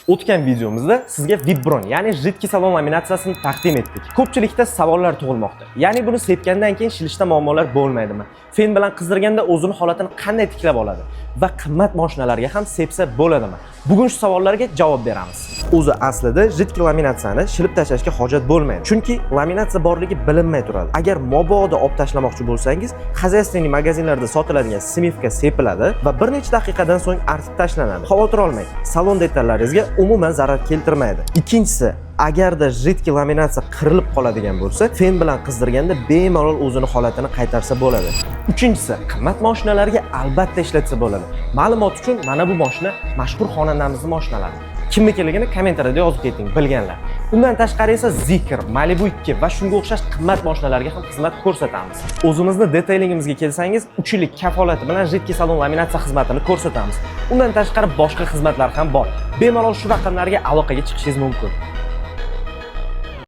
O'tgan videomizda sizga Vibron, ya'ni jiddiy salon laminatsiyasini taqdim etdik. Ko'pchilikda savollar tug'ilmoqda. Ya'ni buni sepgandan keyin shilishda muammolar bo'lmaydimi? Fen bilan qizdirganda o'zini holatini qanday tiklab oladi va qimmat mashinalarga ham sepsa bo'ladimi? Bugun shu savollarga javob beramiz. O'zi aslida jiddiy laminatsiyani shilib tashlashga hojat bo'lmaydi. Chunki laminatsiya borligi bilinmay turadi. Agar mobodo olib tashlamoqchi bo'lsangiz, xozyaйственный magazinlarda sotiladigan smifka sepiladi va bir necha daqiqadan so'ng artib tashlanadi. Xavotir olmang, salon detallaringizga umuman zarar keltirmaydi. Ikkinchisi, agarda jiddiy laminatsiya qirilib qoladigan bo'lsa, fen bilan qizdirganda bemalol o'zini holatini qaytarsa bo'ladi. Uchinchisi, qimmat mashinalarga albatta ishlatsa bo'ladi. Ma'lumot uchun mana bu mashina mashhur xonandamizning mashinalari. Kimnikiligini kommentariyada yozib keting, bilganlar. Undan tashqari esa Zikr, Malibu 2 va shunga o'xshash qimmat mashinalarga ham xizmat ko'rsatamiz. O'zimizni detaylingimizga kelsangiz, 3 yillik kafolati bilan jiddiy salon laminatsiya xizmatini ko'rsatamiz. Undan tashqari boshqa xizmatlar ham bor. Bemalol shu raqamlarga aloqaga chiqishingiz mumkin.